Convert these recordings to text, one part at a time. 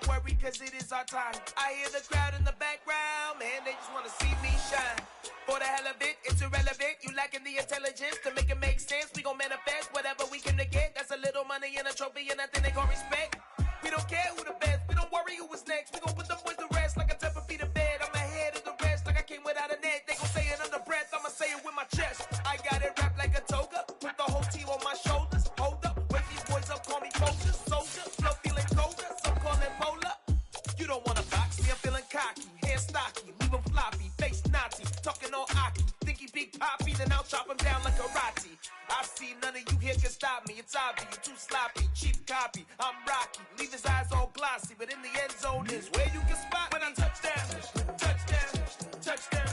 not worry, cause it is our time. I hear the crowd in the background, man, they just wanna see me shine. For the hell of it, it's irrelevant. You lacking the intelligence to make it make sense. We gon' manifest whatever we came to get. That's a little money and a trophy and nothing they gon' respect. We don't care who the best, we don't worry who was next. We gon' put them boys to rest like a 10 feet of bed. I'm ahead of the rest like I came without a net. They gon' say it under breath, I'ma say it with my chest. I got it wrapped like a toga, put the whole team on my shoulders. Hold up, wake these boys up, call me soldier, soldier. Flow feeling colder, some call it polar. You don't wanna box me, I'm feeling cocky. Hair stocky, leave him floppy, face Nazi. Talking all aki, think he big poppy, then I'll chop him down like karate. I see none of you here can stop me. It's obvious, you too sloppy, cheap copy. I'm Rocky, leave his eyes all glossy, but in the end zone is where you can spot when I touchdown, touchdown, touchdown.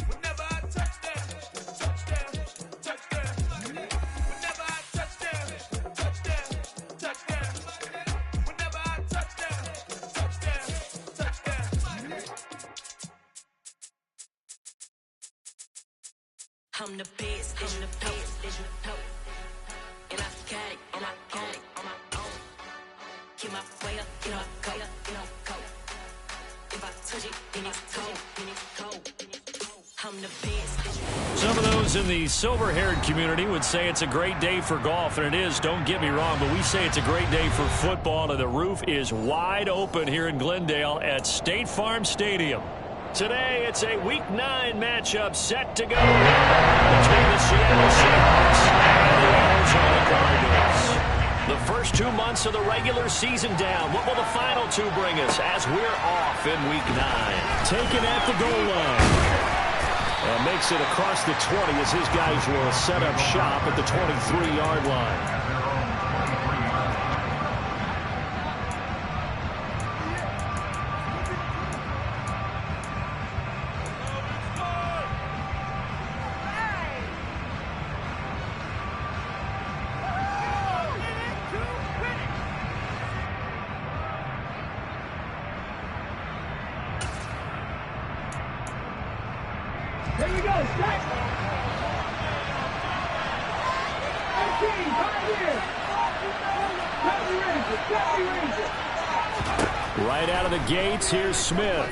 Whenever I touchdown, touchdown, touchdown. Whenever I touchdown, touchdown, touchdown. Whenever I touchdown, touchdown, touchdown. I'm the best, I'm the best, and I got it, and I got it on my own. Get my way up, get my go, go. If I touch it, then it's cold, I'm the best. Some of those in the silver-haired community would say it's a great day for golf, and it is, don't get me wrong, but we say it's a great day for football, and the roof is wide open here in Glendale at State Farm Stadium. Today, it's a Week 9 matchup set to go between the Seattle Seahawks and the Arizona Cardinals. The first 2 months of the regular season down. What will the final 2 bring us as we're off in Week 9? Taken at the goal line. And makes it across the 20 as his guys will set up shop at the 23-yard line. Here we go, set! 18, right here! Right out of the gates, here's Smith.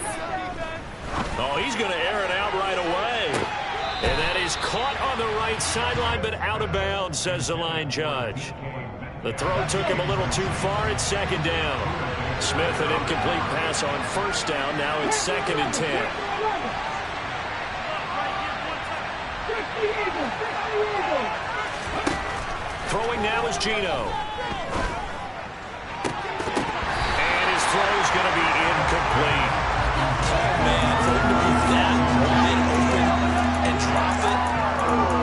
Oh, he's going to air it out right away. And that is caught on the right sideline, but out of bounds, says the line judge. The throw took him a little too far at second down. Smith, an incomplete pass on first down. Now it's 2nd and 10. Throwing now is Gino. And his throw is going to be incomplete. Man, for him to be that wide open and drop it.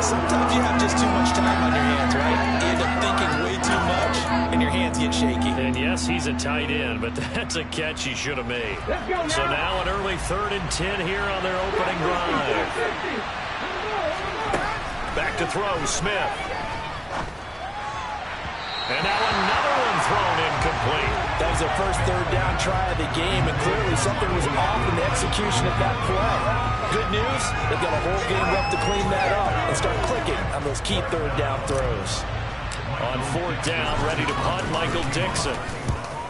Sometimes you have just too much time on your hands, right? You end up thinking way too much, and your hands get shaky. And yes, he's a tight end, but that's a catch he should have made. So now an early 3rd and 10 here on their opening drive. Back to throw, Smith. And now another one thrown incomplete. That was their first 3rd down try of the game, and clearly something was off in the execution of that play. Good news, they've got a whole game left to clean that up and start clicking on those key 3rd down throws. On 4th down, ready to punt, Michael Dixon.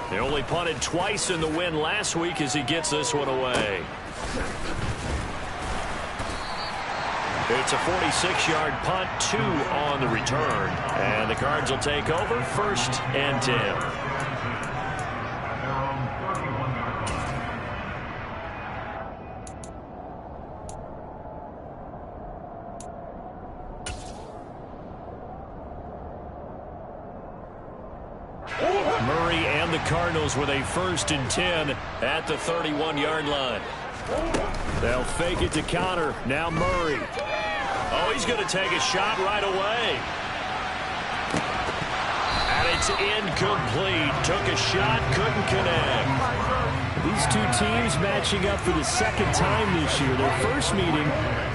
They only punted twice in the win last week as he gets this one away. It's a 46-yard punt, 2 on the return. And the Cards will take over, 1st and 10. Murray and the Cardinals with a 1st and 10 at the 31-yard line. They'll fake it to Connor. Now Murray. Oh, he's going to take a shot right away. And it's incomplete. Took a shot, couldn't connect. These 2 teams matching up for the 2nd time this year. Their first meeting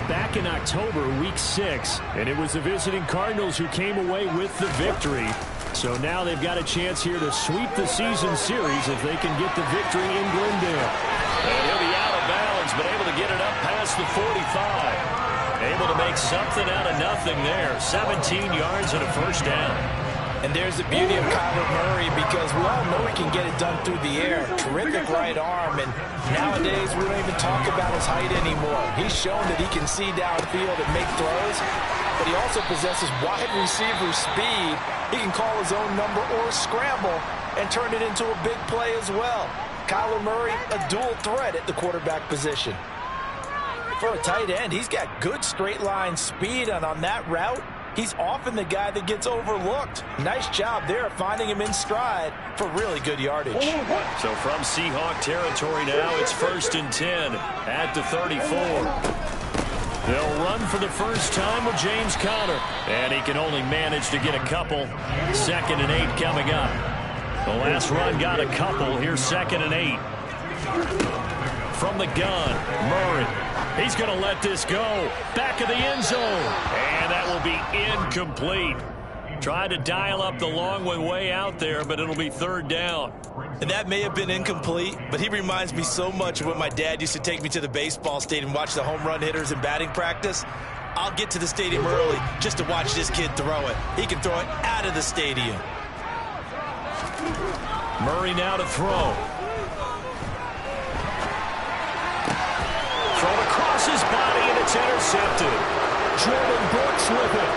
back in October, week 6. And it was the visiting Cardinals who came away with the victory. So now they've got a chance here to sweep the season series if they can get the victory in Glendale. And he'll be out of bounds, but able to get it up past the 45. Able to make something out of nothing there. 17 yards and a 1st down. And there's the beauty of Kyler Murray, because we all know he can get it done through the air. Terrific right arm, and nowadays we don't even talk about his height anymore. He's shown that he can see downfield and make throws, but he also possesses wide receiver speed. He can call his own number or scramble and turn it into a big play as well. Kyler Murray, a dual threat at the quarterback position. For a tight end, he's got good straight line speed, and on that route, he's often the guy that gets overlooked. Nice job there finding him in stride for really good yardage. So from Seahawk territory now, it's 1st and 10 at the 34. They'll run for the first time with James Conner, and he can only manage to get a couple. 2nd and 8 coming up. The last run got a couple. Here's 2nd and 8. From the gun, Murray. He's going to let this go. Back of the end zone. And that will be incomplete. Tried to dial up the long one way out there, but it'll be 3rd down. And that may have been incomplete, but he reminds me so much of when my dad used to take me to the baseball stadium and watch the home run hitters in batting practice. I'll get to the stadium early just to watch this kid throw it. He can throw it out of the stadium. Murray now to throw. Thrown across his body, and it's intercepted. Jordan Brooks with it.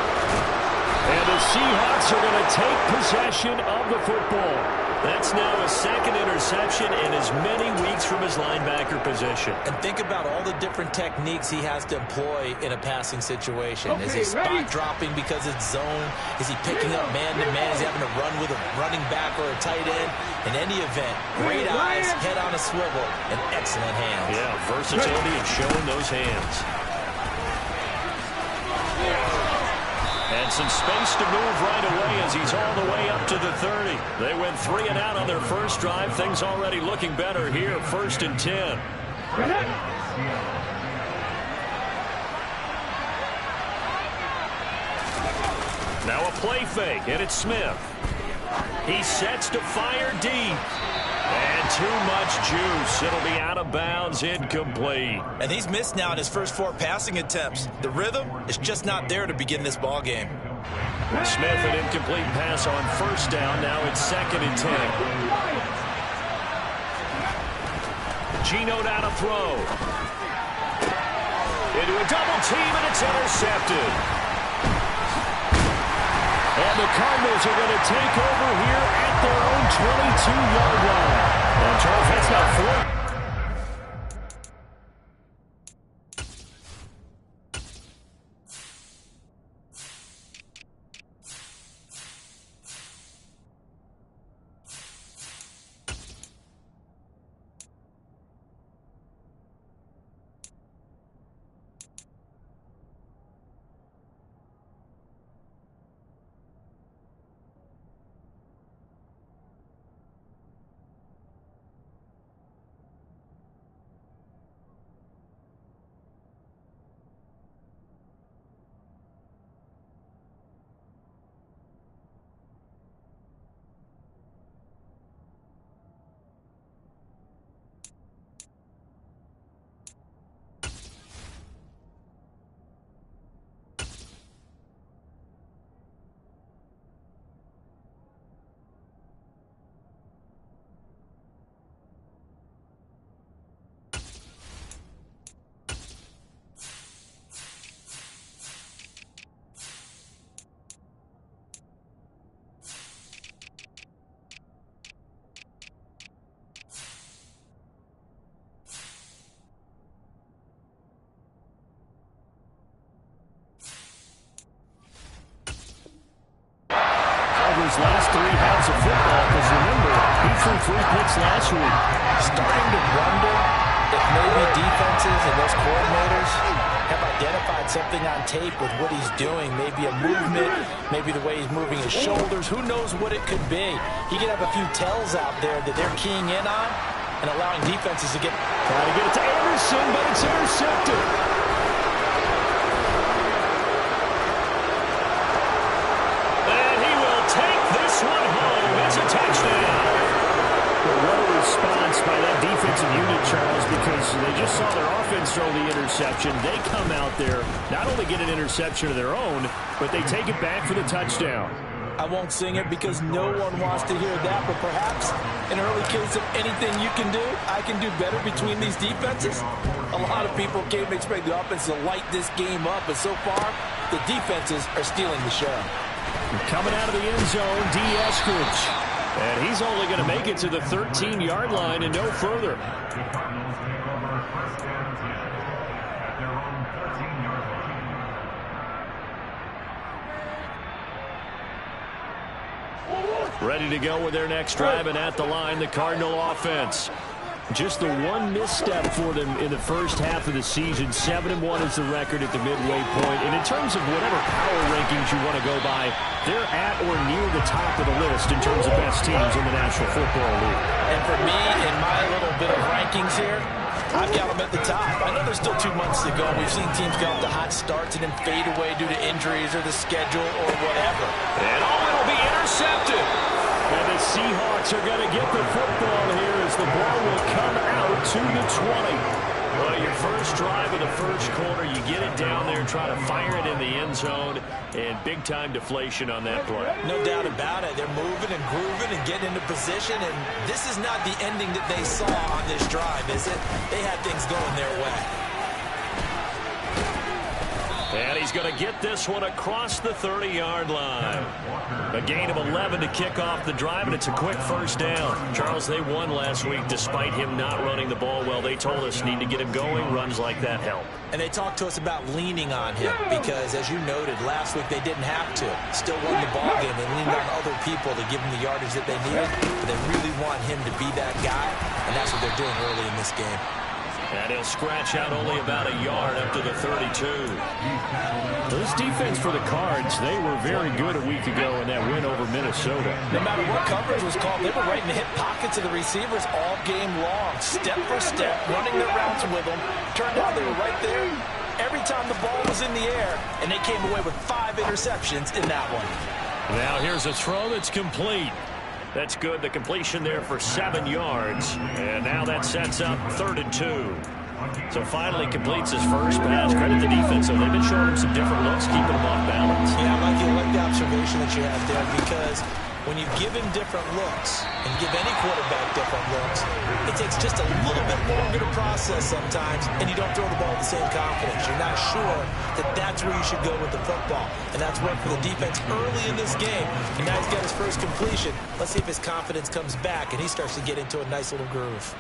And the Seahawks are going to take possession of the football. That's now his 2nd interception in as many weeks from his linebacker position. And think about all the different techniques he has to employ in a passing situation. Okay, is he spot ready? dropping because it's zone? Is he picking up man-to-man? Is he having to run with a running back or a tight end? In any event, great eyes, head on a swivel, and excellent hands. Yeah, versatility and showing those hands. And some space to move right away as he's all the way up to the 30. They went 3 and out on their first drive. Things already looking better here. 1st and 10. Now a play fake, and it's Smith. He sets to fire deep. And too much juice. It'll be out of bounds, incomplete. And he's missed now in his first 4 passing attempts. The rhythm is just not there to begin this ball game. Smith, an incomplete pass on 1st down. Now it's 2nd and 10. Gino down to throw. Into a double team, and it's intercepted. And the Cardinals are going to take over here at their own 22-yard line. And Charles, that's not 4. His last 3 halves of football, because remember, he threw 3 picks last week. Starting to wonder if maybe defenses and those coordinators have identified something on tape with what he's doing. Maybe a movement, maybe the way he's moving his shoulders. Who knows what it could be? He could have a few tells out there that they're keying in on and allowing defenses to get... Trying to get it to Anderson, but it's intercepted. By that defensive unit, Charles, because they just saw their offense throw the interception. They come out there, not only get an interception of their own, but they take it back for the touchdown. I won't sing it because no one wants to hear that, but perhaps an early case of anything you can do, I can do better between these defenses. A lot of people came to expect the offense to light this game up, but so far, the defenses are stealing the show. Coming out of the end zone, D. Eskridge. And he's only going to make it to the 13-yard line and no further. Ready to go with their next drive, and at the line, the Cardinal offense. Just the one misstep for them in the first half of the season. 7-1 is the record at the midway point. And in terms of whatever power rankings you want to go by, they're at or near the top of the list in terms of best teams in the National Football League. And for me, in my little bit of rankings here, I've got them at the top. I know there's still 2 months to go. We've seen teams get off to hot starts and then fade away due to injuries or the schedule or whatever. And it'll be intercepted. And the Seahawks are going to get the football here as the ball will come out to the 20. Well, your first drive of the first quarter, you get it down there, try to fire it in the end zone, and big-time deflation on that play. No doubt about it. They're moving and grooving and getting into position, and this is not the ending that they saw on this drive, is it? They had things going their way. And he's going to get this one across the 30-yard line. A gain of 11 to kick off the drive, and it's a quick first down. Charles, they won last week despite him not running the ball well. They told us need to get him going. Runs like that help. And they talked to us about leaning on him because, as you noted, last week they didn't have to. Still won the ball game. They leaned on other people to give them the yardage that they needed, but they really want him to be that guy, and that's what they're doing early in this game. And he'll scratch out only about a yard up to the 32. This defense for the Cards, they were very good a week ago in that win over Minnesota. No matter what coverage was called, they were right in the hip pockets of the receivers all game long, step for step, running their routes with them. Turned out they were right there every time the ball was in the air, and they came away with 5 interceptions in that one. Now here's a throw that's complete. That's good. The completion there for 7 yards. And now that sets up 3rd and 2. So finally completes his first pass. Credit the defense, though. They've been showing him some different looks, keeping him off balance. Yeah, I like the observation that you have there, because when you give him different looks and give any quarterback different looks, it takes just a little bit longer to process sometimes, and you don't throw the ball with the same confidence. You're not sure that that's where you should go with the football. And that's worked for the defense early in this game. And now he's got his first completion. Let's see if his confidence comes back and he starts to get into a nice little groove.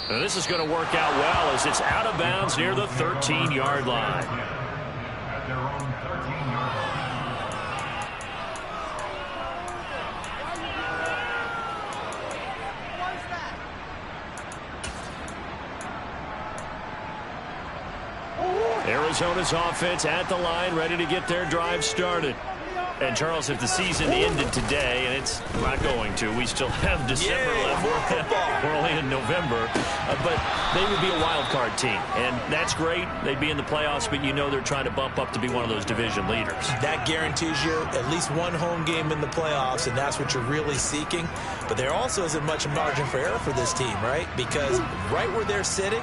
Now this is going to work out well as it's out of bounds near the 13-yard line. Arizona's offense at the line, ready to get their drive started. And, Charles, if the season ended today, and it's not going to, we still have December left. We're only in November. But they would be a wild card team. And that's great. They'd be in the playoffs, but you know they're trying to bump up to be one of those division leaders. That guarantees you at least one home game in the playoffs, and that's what you're really seeking. But there also isn't much margin for error for this team, right? Because right where they're sitting,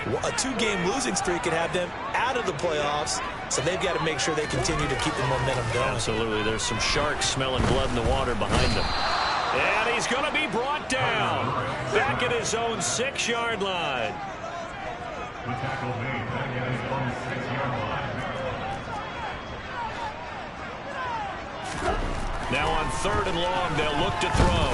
a 2-game losing streak could have them out of the playoffs, so they've got to make sure they continue to keep the momentum going. Absolutely. There's some sharks smelling blood in the water behind them. And he's going to be brought down back at his own 6-yard line. Now on 3rd and long, they'll look to throw.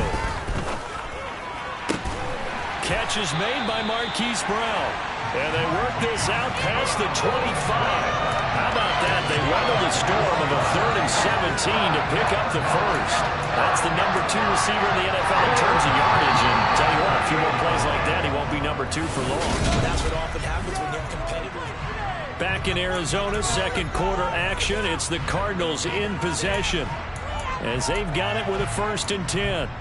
Catch is made by Marquise Brown. And they work this out past the 25. How about that? They weathered the storm of a 3rd and 17 to pick up the first. That's the number 2 receiver in the NFL in terms of yardage. And tell you what, a few more plays like that, he won't be number 2 for long. That's what often happens when you're competitive. Back in Arizona, second quarter action. It's the Cardinals in possession as they've got it with a 1st and 10.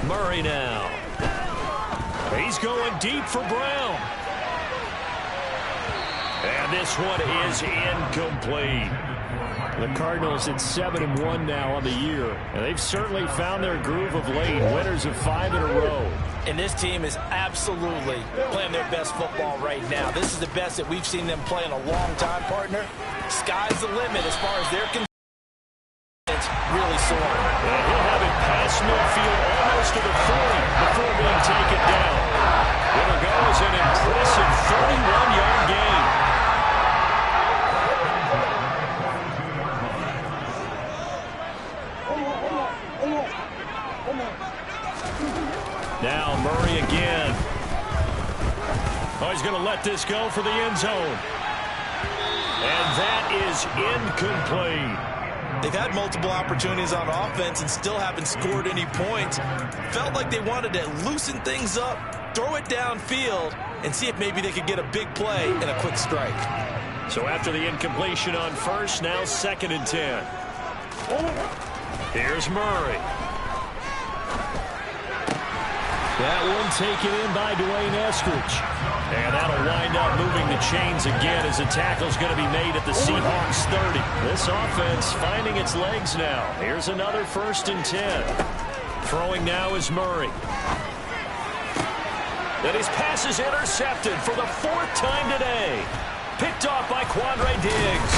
Murray now. He's going deep for Brown. And this one is incomplete. The Cardinals at 7-1 now on the year, and they've certainly found their groove of late. Winners of 5 in a row. And this team is absolutely playing their best football right now. This is the best that we've seen them play in a long time, partner. Sky's the limit as far as they're concerned. It's really soaring. And he'll have it past midfield almost to the 40 before being taken down. There it goes, an impressive 31-yard gain. Now Murray again. Oh, he's going to let this go for the end zone. And that is incomplete. They've had multiple opportunities on offense and still haven't scored any points. Felt like they wanted to loosen things up, throw it downfield, and see if maybe they could get a big play and a quick strike. So after the incompletion on first, now 2nd and 10. Here's Murray. That one taken in by Dwayne Eskridge. And that'll wind up moving the chains again as the tackle's going to be made at the Seahawks 30. This offense finding its legs now. Here's another 1st and 10. Throwing now is Murray. And his pass is intercepted for the 4th time today. Picked off by Quandre Diggs.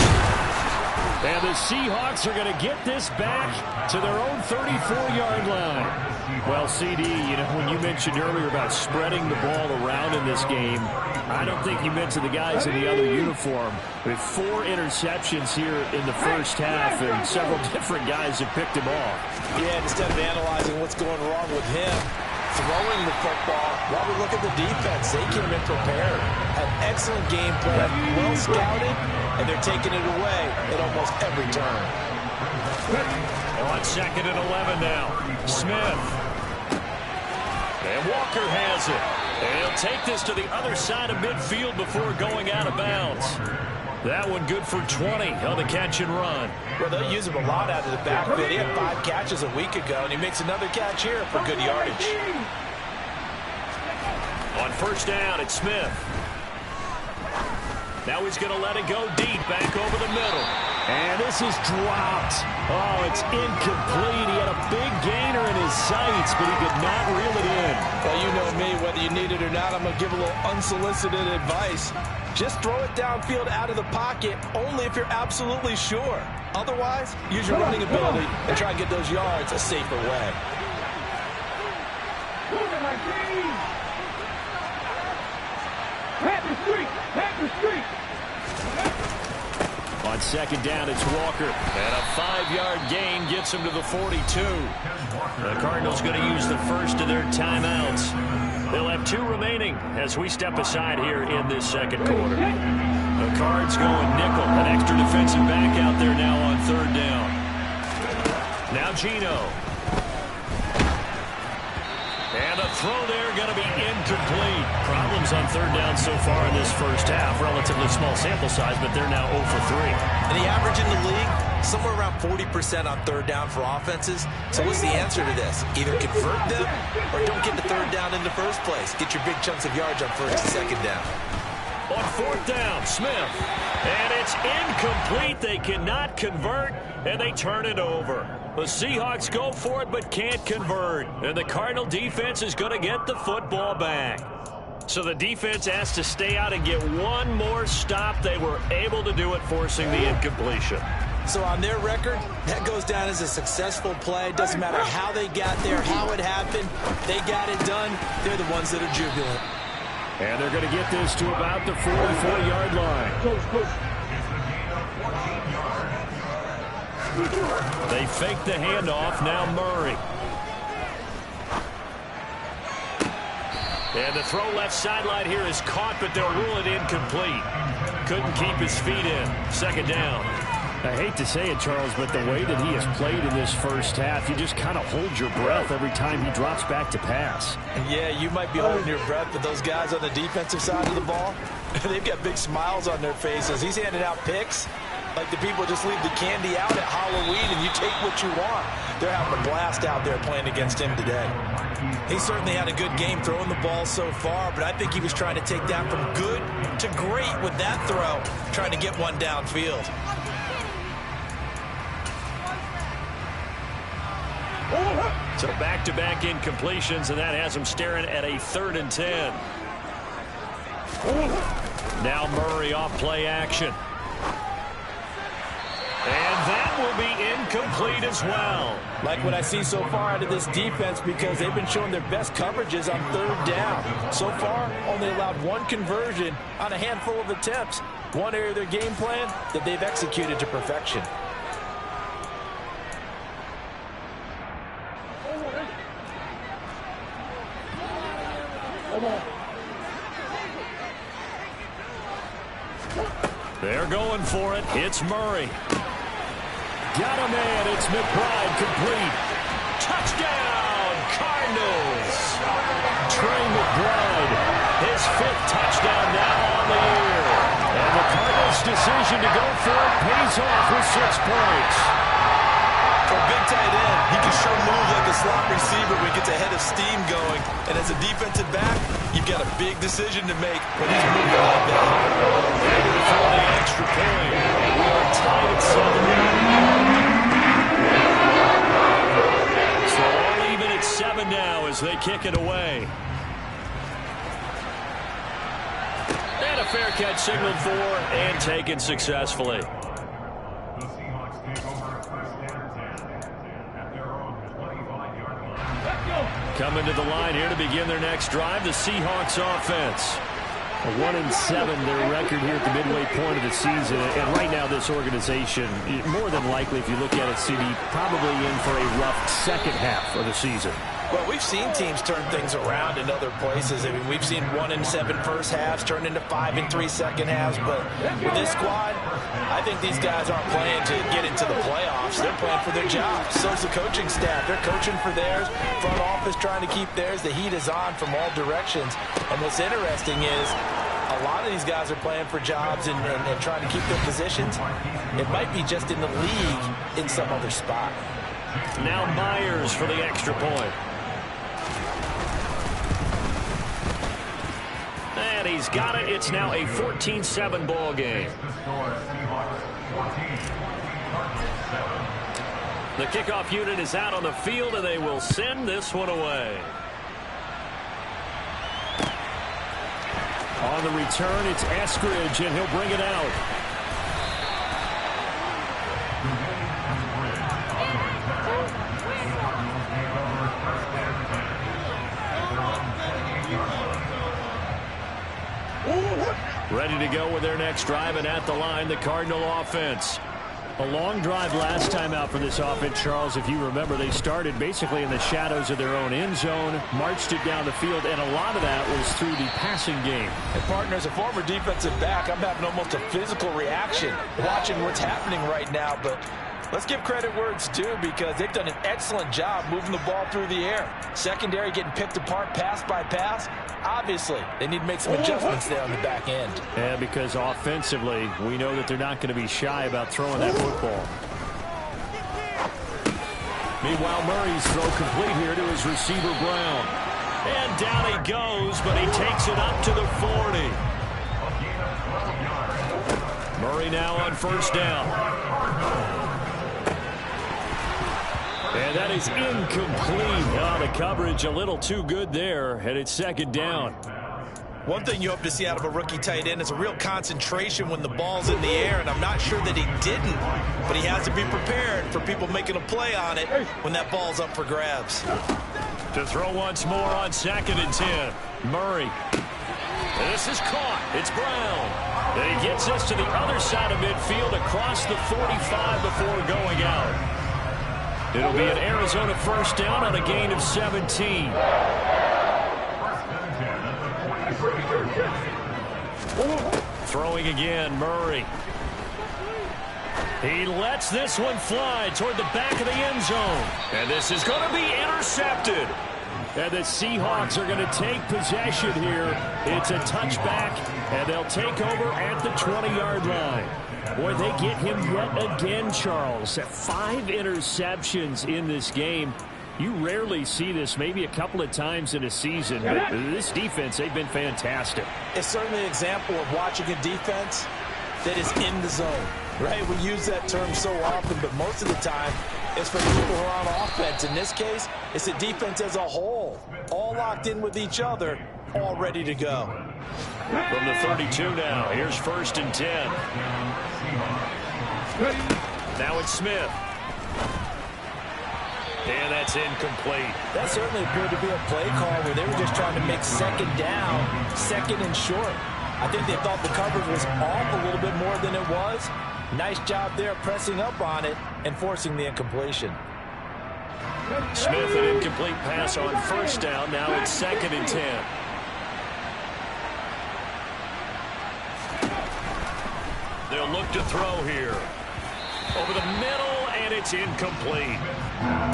And the Seahawks are going to get this back to their own 34-yard line. Well, CD, you know, when you mentioned earlier about spreading the ball around in this game, I don't think you mentioned the guys in the other uniform. With 4 interceptions here in the first half, and several different guys have picked him off. Yeah, instead of analyzing what's going wrong with him, throwing the football, while we look at the defense, they came in prepared. Had excellent game plan, well scouted, and they're taking it away at almost every turn. On 2nd and 11 now. Smith. And Walker has it. And he'll take this to the other side of midfield before going out of bounds. That one good for 20 on the catch and run. Well, they'll use him a lot out of the backfield. He had 5 catches a week ago, and he makes another catch here for good yardage. On 1st down, it's Smith. Now he's going to let it go deep, back over the middle. And this is dropped. Oh, it's incomplete. He had a big gainer in his sights, but he could not reel it in. Well, you know me, whether you need it or not, I'm going to give a little unsolicited advice. Just throw it downfield out of the pocket, only if you're absolutely sure. Otherwise, use your running ability and try and get those yards a safer way. On 2nd down, it's Walker. And a 5-yard gain gets him to the 42. The Cardinals going to use the first of their timeouts. They'll have 2 remaining as we step aside here in this 2nd quarter. The Cards going nickel. An extra defensive back out there now on 3rd down. Now Gino. And a throw there going to be incomplete. Problems on 3rd down so far in this first half. Relatively small sample size, but they're now 0 for 3. And the average in the league, somewhere around 40% on 3rd down for offenses. So what's the answer to this? Either convert them or don't get the 3rd down in the first place. Get your big chunks of yards on 1st and 2nd down. On 4th down, Smith. And it's incomplete. They cannot convert, and they turn it over. The Seahawks go for it but can't convert. And the Cardinal defense is going to get the football back. So the defense has to stay out and get one more stop. They were able to do it, forcing the incompletion. So on their record, that goes down as a successful play. Doesn't matter how they got there, how it happened. They got it done. They're the ones that are jubilant. And they're going to get this to about the 44-yard line. They fake the handoff. Now Murray. And the throw left sideline here is caught, but they'll rule it incomplete. Couldn't keep his feet in. 2nd down. I hate to say it, Charles, but the way that he has played in this first half, you just kind of hold your breath every time he drops back to pass. Yeah, you might be holding your breath, but those guys on the defensive side of the ball, they've got big smiles on their faces. He's handing out picks like the people just leave the candy out at Halloween and you take what you want. They're having a blast out there playing against him today. He certainly had a good game throwing the ball so far, but I think he was trying to take that from good to great with that throw, trying to get one downfield. So back-to-back incompletions, and that has him staring at a 3rd and 10. Now Murray off play action. And that will be incomplete as well. Like what I see so far out of this defense, because they've been showing their best coverages on 3rd down. So far, only allowed 1 conversion on a handful of attempts. One area of their game plan that they've executed to perfection. They're going for it. It's Murray. Got a man. It's McBride complete. Touchdown, Cardinals. Trey McBride, his 5th touchdown now on the year. And the Cardinals' decision to go for it pays off with 6 points. For a big tight end, he can sure move like a slot receiver when he gets a head of steam going. And as a defensive back, you've got a big decision to make when he's moving like that. For the extra point, we are tied at 7. So all even at 7 now as they kick it away. And a fair catch signaled for and taken successfully. The Seahawks take over 1st and 10 at their own 25-yard line. Coming to the line here to begin their next drive, the Seahawks offense. A 1-7 their record here at the midway point of the season. And right now this organization, more than likely if you look at it, CD, probably in for a rough second half of the season. Well, we've seen teams turn things around in other places. I mean, we've seen 1-7 first halves turn into 5-3 second halves. But with this squad, I think these guys aren't playing to get into the playoffs. They're playing for their jobs. So's the coaching staff. They're coaching for theirs. Front office trying to keep theirs. The heat is on from all directions. And what's interesting is a lot of these guys are playing for jobs and trying to keep their positions. It might be just in the league in some other spot. Now Myers for the extra point. And he's got it. It's now a 14-7 ball game. The kickoff unit is out on the field, and they will send this one away. On the return, it's Eskridge, and he'll bring it out. Ready to go with their next drive, and at the line, the Cardinal offense. A long drive last time out for this offense, Charles. If you remember, they started basically in the shadows of their own end zone, marched it down the field, and a lot of that was through the passing game. And partner, as a former defensive back, I'm having almost a physical reaction watching what's happening right now. But let's give credit where it's due, because they've done an excellent job moving the ball through the air. Secondary getting picked apart pass by pass. Obviously, they need to make some adjustments there on the back end. Yeah, because offensively, we know that they're not going to be shy about throwing that football. Meanwhile, Murray's throw complete here to his receiver, Brown. And down he goes, but he takes it up to the 40. Murray now on 1st down. And that is incomplete. Oh, the coverage a little too good there, and it's 2nd down. One thing you hope to see out of a rookie tight end is a real concentration when the ball's in the air, and I'm not sure that he didn't, but he has to be prepared for people making a play on it when that ball's up for grabs. To throw once more on 2nd and 10. Murray. And this is caught. It's Brown. And he gets this to the other side of midfield across the 45 before going out. It'll be an Arizona 1st down on a gain of 17. Throwing again, Murray. He lets this one fly toward the back of the end zone. And this is going to be intercepted. And the Seahawks are going to take possession here. It's a touchback, and they'll take over at the 20-yard line. Boy, they get him yet again, Charles. 5 interceptions in this game. You rarely see this, maybe a couple of times in a season. But this defense, they've been fantastic. It's certainly an example of watching a defense that is in the zone, right? We use that term so often, but most of the time, is for people who are on offense. In this case, it's the defense as a whole, all locked in with each other, all ready to go. From the 32 now, here's 1st and 10. Now it's Smith. And that's incomplete. That certainly appeared to be a play call where they were just trying to make 2nd down, 2nd and short. I think they thought the coverage was off a little bit more than it was. Nice job there pressing up on it and forcing the incompletion. Smith, an incomplete pass on 1st down. Now it's 2nd and 10. They'll look to throw here. Over the middle, and it's incomplete.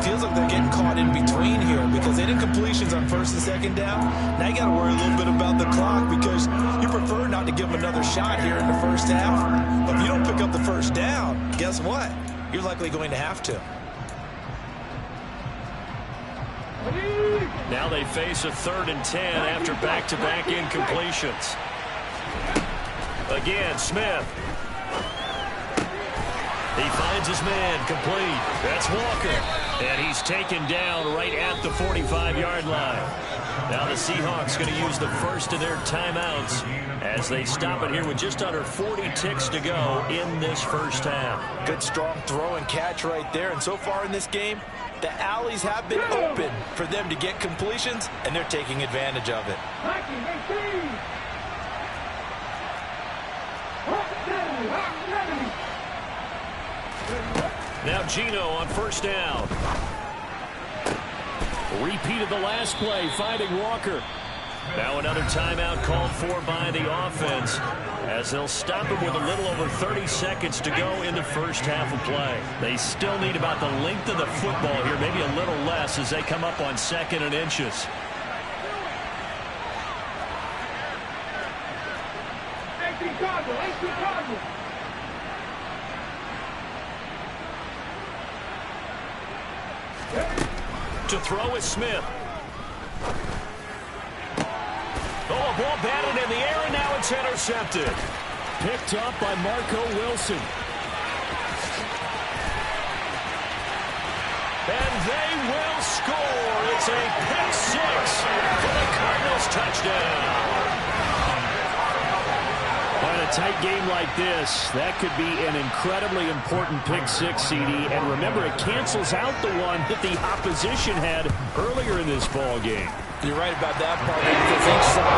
Feels like they're getting caught in between here because they did completions on 1st and 2nd down. Now you got to worry a little bit about the clock because you prefer not to give them another shot here in the 1st half. But if you don't pick up the 1st down, guess what? You're likely going to have to. Now they face a 3rd and 10 after back-to-back incompletions. Again, Smith. He finds his man, complete. That's Walker. And he's taken down right at the 45-yard line. Now the Seahawks going to use the first of their timeouts as they stop it here with just under 40 ticks to go in this 1st half. Good strong throw and catch right there. And so far in this game, the alleys have been open for them to get completions, and they're taking advantage of it. Now Gino on 1st down. Repeated the last play, finding Walker. Now another timeout called for by the offense as they'll stop him with a little over 30 seconds to go in the 1st half of play. They still need about the length of the football here, maybe a little less as they come up on 2nd and inches. To throw is Smith. Oh, a ball batted in the air, and now it's intercepted. Picked up by Marco Wilson. And they will score. It's a pick 6 for the Cardinals touchdown. In a tight game like this, that could be an incredibly important pick 6, CD. And remember, it cancels out the one that the opposition had earlier in this ball game. You're right about that part because each side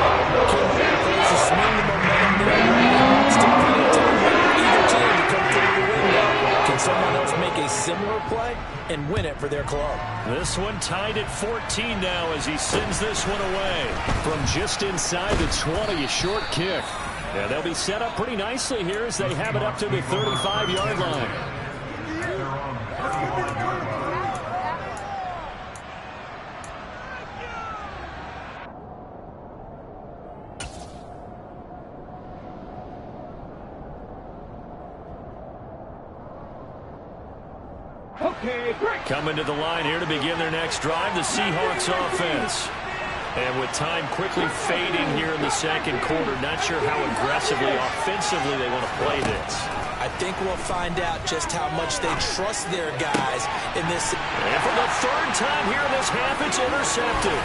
came up with ways to swing the momentum there. Still plenty of time for either team to come through the window. Can someone else make a similar play and win it for their club? This one tied at 14 now as he sends this one away. From just inside the 20, a short kick. Yeah, they'll be set up pretty nicely here as they have it up to the 35-yard line. Coming to the line here to begin their next drive, the Seahawks offense. And with time quickly fading here in the 2nd quarter, not sure how aggressively, offensively they want to play this. I think we'll find out just how much they trust their guys in this. And for the 3rd time here in this half, it's intercepted.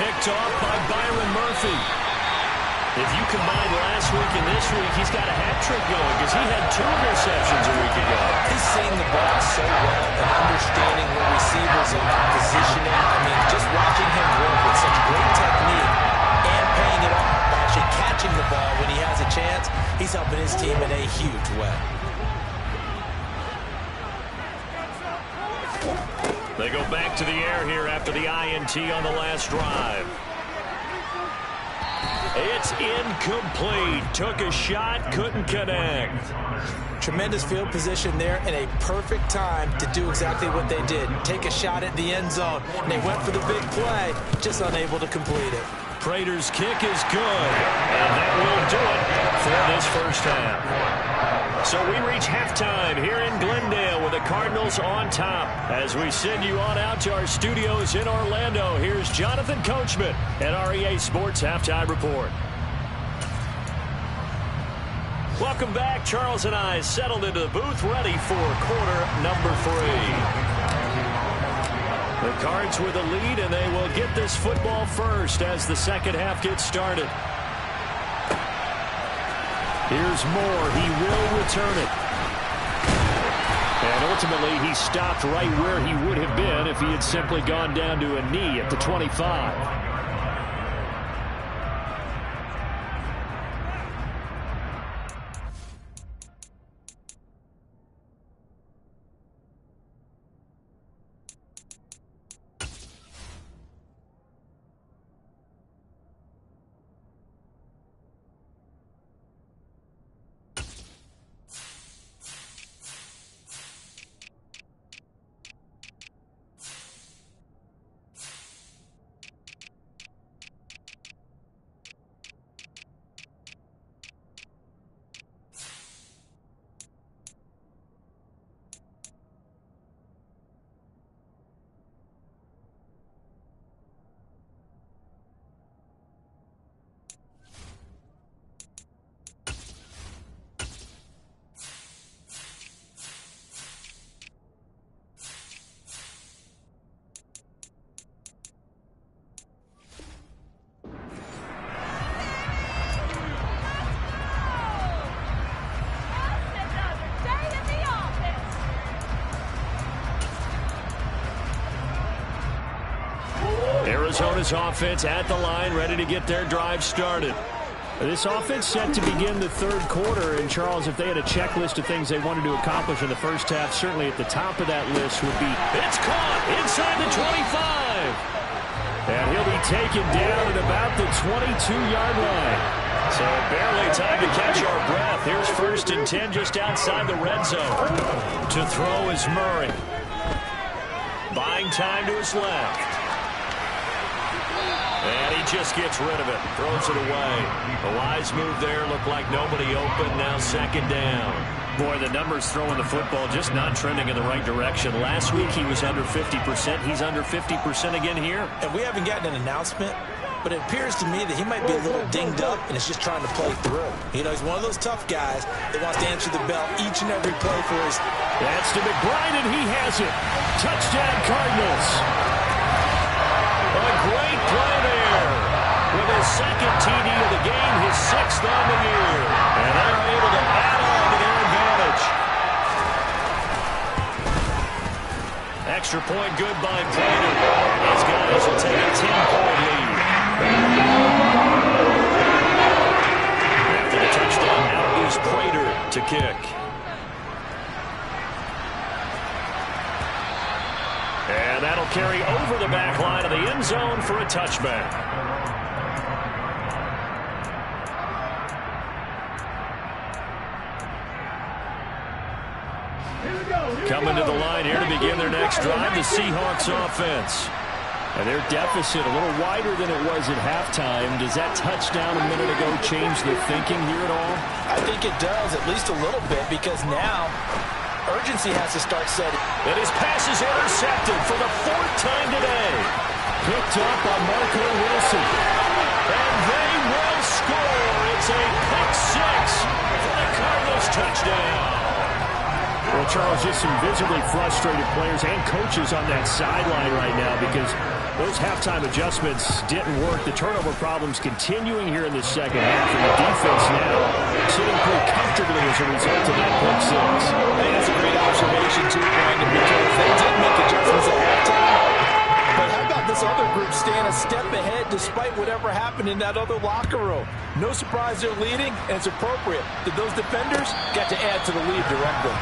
Picked off by Byron Murphy. If you combine last week and this week, he's got a hat trick going because he had 2 interceptions a week ago. He's seeing the ball so well and understanding where receivers are positioning. I mean, just watching him work with such great technique and paying it off by actually catching the ball when he has a chance, he's helping his team in a huge way. They go back to the air here after the INT on the last drive. It's incomplete. Took a shot, couldn't connect. Tremendous field position there and a perfect time to do exactly what they did. Take a shot at the end zone. And they went for the big play, just unable to complete it. Prater's kick is good. And that will do it for this 1st half. So we reach halftime here in Glendale with the Cardinals on top. As we send you on out to our studios in Orlando, here's Jonathan Coachman at REA Sports Halftime Report. Welcome back. Charles and I settled into the booth, ready for quarter number 3. The Cards with a lead, and they will get this football first as the second half gets started. Here's Moore. He will return it. And ultimately, he stopped right where he would have been if he had simply gone down to a knee at the 25. Arizona's offense at the line, ready to get their drive started. This offense set to begin the third quarter. And, Charles, if they had a checklist of things they wanted to accomplish in the first half, certainly at the top of that list would be, it's caught inside the 25. And he'll be taken down at about the 22-yard line. So barely time to catch our breath. Here's 1st and 10 just outside the red zone. To throw is Murray. Buying time to his left. And he just gets rid of it. Throws it away. A wise move there. Looked like nobody open. Now 2nd down. Boy, the numbers throwing the football just not trending in the right direction. Last week he was under 50%. He's under 50% again here. And we haven't gotten an announcement, but it appears to me that he might be a little dinged up and is just trying to play through. You know, he's one of those tough guys that wants to answer the bell each and every play for his... That's to McBride, and he has it. Touchdown, Cardinals. A great play there. With his 2nd TD of the game, his 6th on the year. And they're able to add on to their advantage. Extra point good by Prater. These guys will take a 10-point lead. After the touchdown, out is Prater to kick. And that'll carry over the back line of the end zone for a touchback. Coming to the line here to begin their next drive, the Seahawks offense. And their deficit a little wider than it was at halftime. Does that touchdown a minute ago change the thinking here at all? I think it does, at least a little bit, because now urgency has to start setting. And his pass is intercepted for the 4th time today. Picked up by Marco Wilson. And they will score. It's a pick 6 for the Cardinals touchdown. Well, Charles, just some visibly frustrated players and coaches on that sideline right now because those halftime adjustments didn't work. The turnover problems continuing here in the second half, and the defense now sitting pretty comfortably as a result of that pick 6. I think that's a great observation, too, Brandon, because they did make adjustments at halftime. But how about this other group staying a step ahead despite whatever happened in that other locker room? No surprise they're leading, and it's appropriate that those defenders got to add to the lead directly.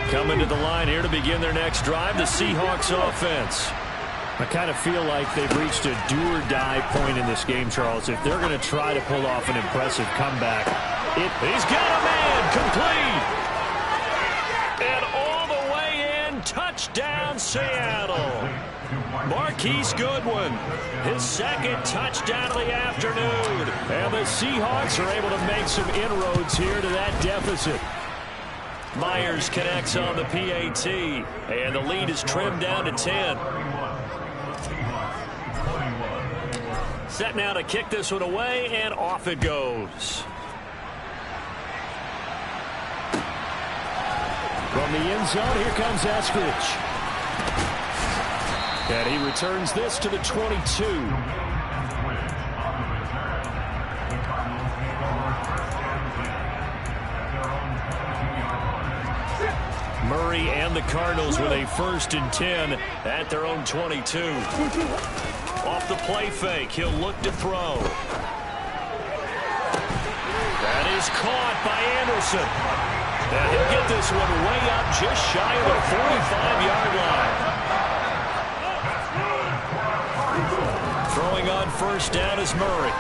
Coming to the line here to begin their next drive, the Seahawks offense. I kind of feel like they've reached a do-or-die point in this game, Charles. If they're going to try to pull off an impressive comeback, he's got a man complete. And all the way in, touchdown Seattle. Marquise Goodwin, his second touchdown of the afternoon. And the Seahawks are able to make some inroads here to that deficit. Myers connects on the PAT, and the lead is trimmed down to 10. Set now to kick this one away, and off it goes. From the end zone, here comes Eskridge. And he returns this to the 22. Murray and the Cardinals with a 1st and 10 at their own 22. Off the play fake, he'll look to throw. That is caught by Anderson. And he'll get this one way up just shy of the 45-yard line. Throwing on 1st down is Murray.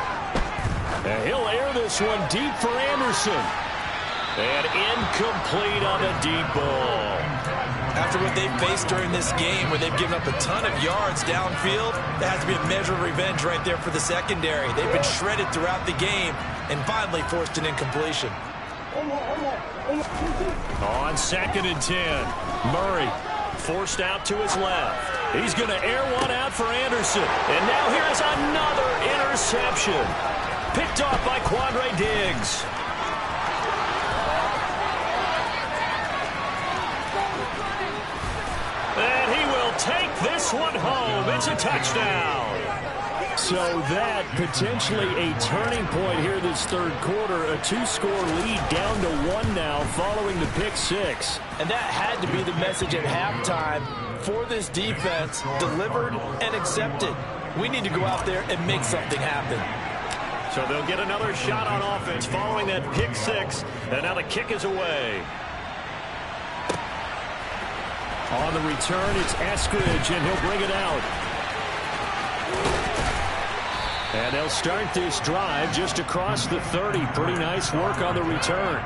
And he'll air this one deep for Anderson. And incomplete on a deep ball. After what they've faced during this game, where they've given up a ton of yards downfield, there has to be a measure of revenge right there for the secondary. They've been shredded throughout the game and finally forced an incompletion. On 2nd and 10, Murray forced out to his left. He's going to air one out for Anderson. And now here's another interception. Picked off by Quandre Diggs. And he will take this one home. It's a touchdown. So that potentially a turning point here this third quarter. A 2-score lead down to 1 now following the pick 6. And that had to be the message at halftime for this defense. Delivered and accepted. We need to go out there and make something happen. So they'll get another shot on offense following that pick 6. And now the kick is away. On the return, it's Eskridge, and he'll bring it out. And they'll start this drive just across the 30. Pretty nice work on the return.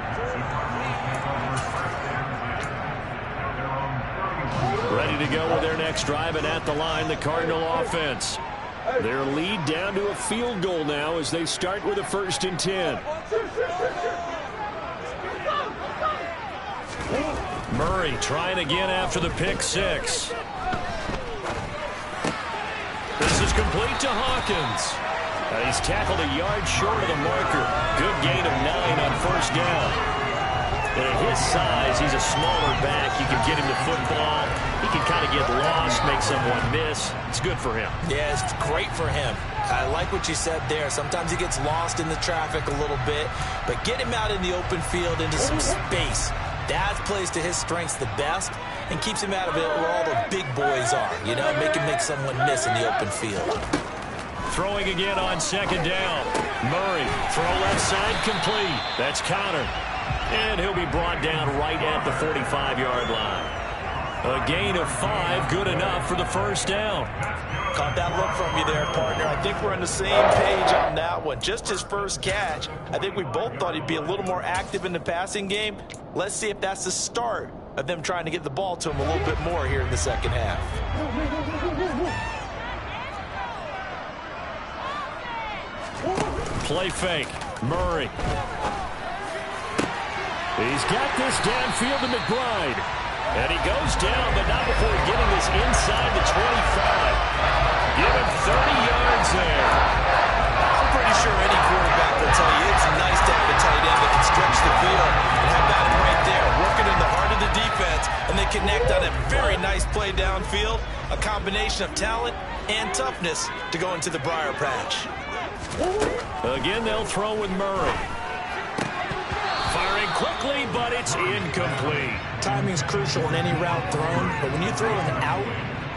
Ready to go with their next drive, and at the line, the Cardinal offense. Their lead down to a field goal now as they start with a 1st and 10. Murray trying again after the pick 6. This is complete to Hawkins. He's tackled a yard short of the marker. Good gain of 9 on 1st down. And at his size, he's a smaller back. You can get him the football. He can kind of get lost, make someone miss. It's good for him. Yeah, it's great for him. I like what you said there. Sometimes he gets lost in the traffic a little bit, but get him out in the open field into some space. That plays to his strengths the best and keeps him out of it where all the big boys are. You know, make him make someone miss in the open field. Throwing again on 2nd down. Murray, throw left side complete. That's countered. And he'll be brought down right at the 45-yard line. A gain of 5, good enough for the 1st down. Caught that look from you there, partner. I think we're on the same page on that one. Just his first catch. I think we both thought he'd be a little more active in the passing game. Let's see if that's the start of them trying to get the ball to him a little bit more here in the second half. Play fake. Murray. He's got this downfield to McBride. And he goes down, but not before getting this inside the 25. Give him 30 yards there. I'm pretty sure any quarterback will tell you it's nice to have a tight end that can stretch the field. And how about him right there, working in the heart of the defense, and they connect on a very nice play downfield. A combination of talent and toughness to go into the briar patch. Again, they'll throw with Murray. Firing quickly, but it's incomplete. Timing's crucial in any route thrown, but when you throw an out,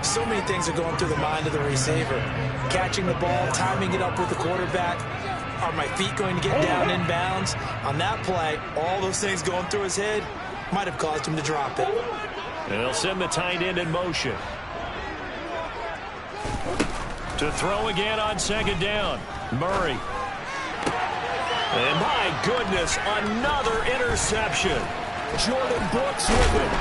so many things are going through the mind of the receiver. Catching the ball, timing it up with the quarterback. Are my feet going to get down in bounds? On that play, all those things going through his head might have caused him to drop it. And they'll send the tight end in motion. To throw again on 2nd down. Murray. And my goodness, another interception. Jordan Brooks with it.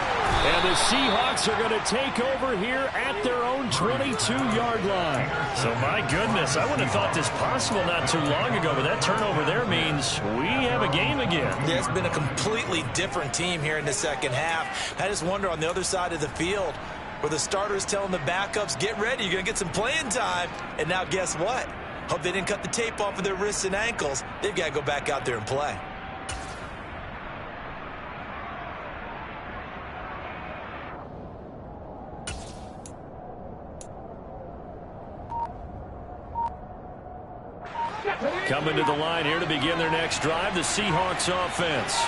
And the Seahawks are going to take over here at their own 22-yard line. So, my goodness, I wouldn't have thought this possible not too long ago, but that turnover there means we have a game again. Yeah, it's been a completely different team here in the second half. I just wonder on the other side of the field where the starters telling the backups, get ready, you're going to get some playing time. And now guess what? Hope they didn't cut the tape off of their wrists and ankles. They've got to go back out there and play. Coming to the line here to begin their next drive, the Seahawks offense.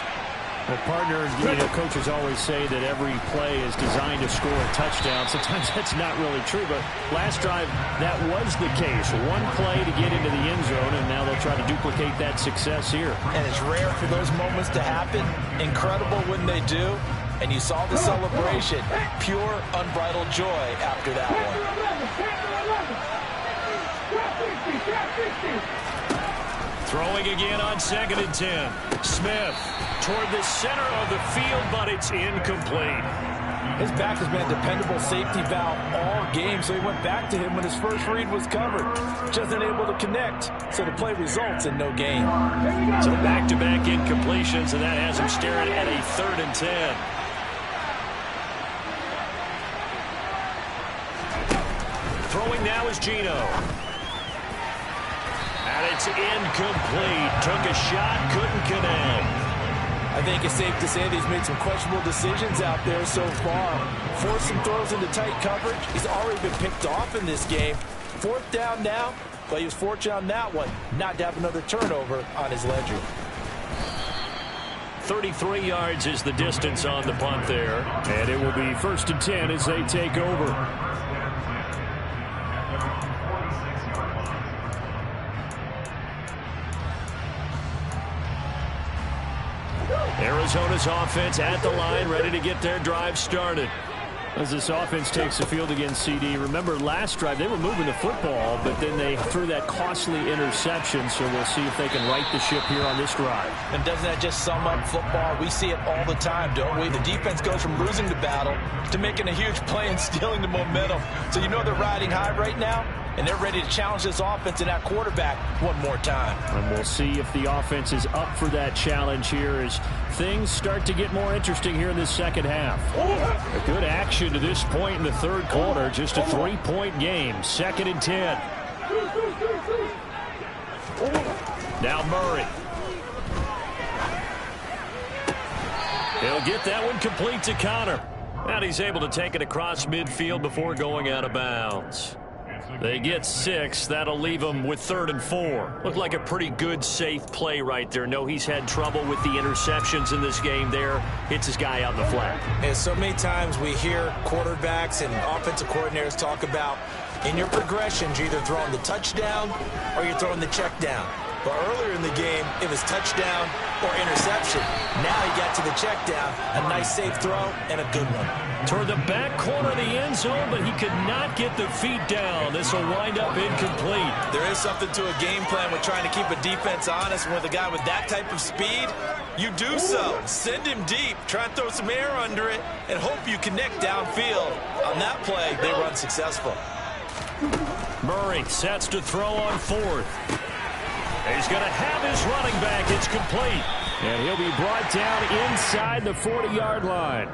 Well, partner, coaches always say that every play is designed to score a touchdown. Sometimes that's not really true, but last drive, that was the case. One play to get into the end zone, and now they'll try to duplicate that success here. And it's rare for those moments to happen. Incredible when they do. And you saw the celebration. Pure, unbridled joy after that one. Throwing again on 2nd and 10. Smith toward the center of the field, but it's incomplete. His back has been a dependable safety valve all game, so he went back to him when his first read was covered. Just unable to connect, so the play results in no gain. So back-to-back incompletions, and that has him staring at a 3rd and 10. Throwing now is Geno. And it's incomplete. Took a shot, couldn't connect. I think it's safe to say that he's made some questionable decisions out there so far. Forced some throws into tight coverage. He's already been picked off in this game. 4th down now, but he was fortunate on that one not to have another turnover on his ledger. 33 yards is the distance on the punt there. And it will be 1st and 10 as they take over. Arizona's offense at the line, ready to get their drive started. As this offense takes the field against CD, remember last drive they were moving the football, but then they threw that costly interception, so we'll see if they can right the ship here on this drive. And doesn't that just sum up football? We see it all the time, don't we? The defense goes from losing the battle to making a huge play and stealing the momentum. So you know they're riding high right now, and they're ready to challenge this offense and that quarterback one more time. And we'll see if the offense is up for that challenge here as things start to get more interesting here in this second half. A good action to this point in the 3rd quarter. Just a 3-point game. 2nd and 10. Now Murray. He'll get that one complete to Connor. And he's able to take it across midfield before going out of bounds. They get 6. That'll leave them with 3rd and 4. Looked like a pretty good, safe play right there. No, he's had trouble with the interceptions in this game there. Hits his guy out in the flat. And so many times we hear quarterbacks and offensive coordinators talk about in your progressions, you're either throwing the touchdown or you're throwing the check down. But earlier in the game, it was touchdown or interception. Now he got to the check down, a nice safe throw, and a good one. Toward the back corner of the end zone, but he could not get the feet down. This will wind up incomplete. There is something to a game plan with trying to keep a defense honest. And with a guy with that type of speed, you do so. Send him deep, try and throw some air under it, and hope you connect downfield. On that play, they run successful. Murray sets to throw on 4th. He's going to have his running back. It's complete. And he'll be brought down inside the 40-yard line.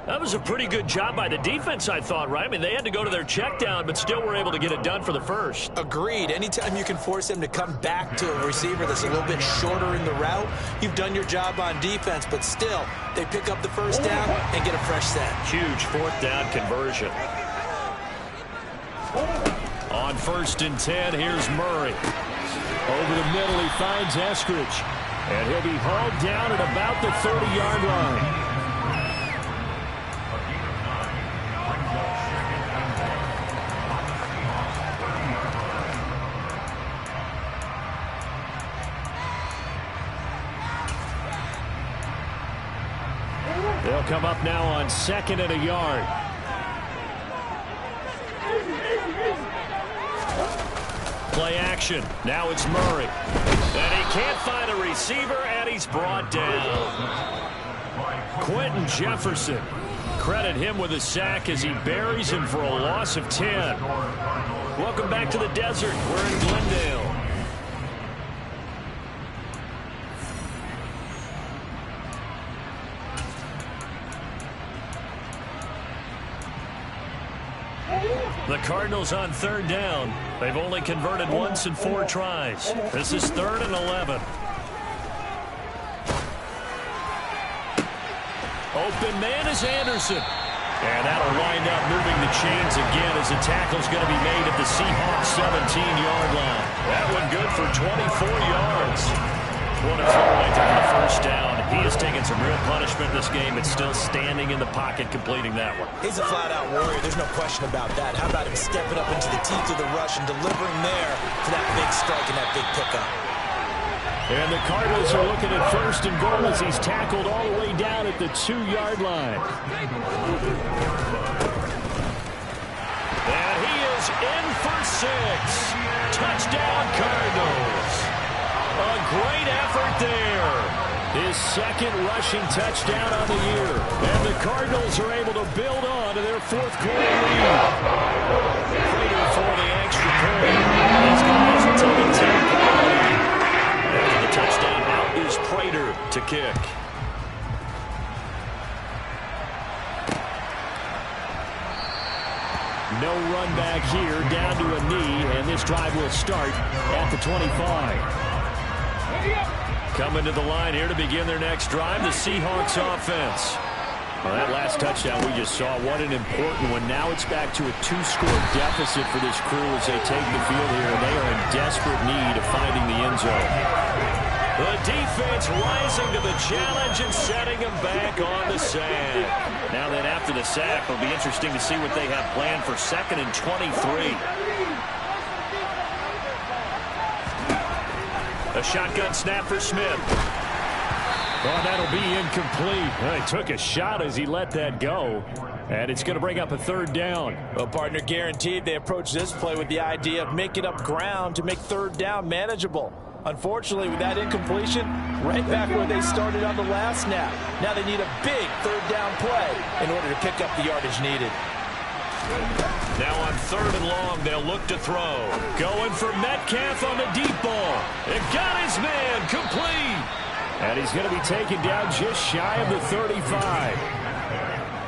That was a pretty good job by the defense, I thought, right? I mean, they had to go to their check down, but still were able to get it done for the first. Agreed. Anytime you can force him to come back to a receiver that's a little bit shorter in the route, you've done your job on defense, but still, they pick up the 1st down and get a fresh set. Huge 4th down conversion. On 1st and 10, here's Murray. Over the middle, he finds Eskridge. And he'll be hauled down at about the 30-yard line. They'll come up now on 2nd and a yard. Play action. Now it's Murray. And he can't find a receiver, and he's brought down. Quentin Jefferson credit him with a sack as he buries him for a loss of 10. Welcome back to the desert. We're in Glendale. The Cardinals on third down. They've only converted once in 4 tries. This is 3rd and 11. Open man is Anderson. And that'll wind up moving the chains again as the tackle's going to be made at the Seahawks 17-yard line. That one good for 24 yards. What a throw right there for the first down. He has taken some real punishment in this game, but still standing in the pocket completing that one. He's a flat-out warrior. There's no question about that. How about him stepping up into the teeth of the rush and delivering there for that big strike and that big pickup? And the Cardinals are looking at 1st and goal as he's tackled all the way down at the 2-yard line. And he is in for 6. Touchdown, Cardinals. A great effort there. His 2nd rushing touchdown on the year. And the Cardinals are able to build on to their 4th quarter lead. Prater for the extra point. These guys will take a 10-point lead. After the touchdown, out is Prater to kick. No run back here, down to a knee, and this drive will start at the 25. Coming to the line here to begin their next drive, the Seahawks offense. Well, that last touchdown we just saw, what an important one. Now it's back to a 2-score deficit for this crew as they take the field here, and they are in desperate need of finding the end zone. The defense rising to the challenge and setting them back on the sack. Now then, after the sack, it'll be interesting to see what they have planned for 2nd and 23. A shotgun snap for Smith. Oh, that'll be incomplete. He took a shot as he let that go. And it's going to bring up a 3rd down. Well, partner, guaranteed they approach this play with the idea of making up ground to make 3rd down manageable. Unfortunately, with that incompletion, right back where they started on the last snap. Now they need a big 3rd down play in order to pick up the yardage needed. Now on 3rd and long, they'll look to throw. Going for Metcalf on the deep ball. It got his man complete. And he's going to be taken down just shy of the 35.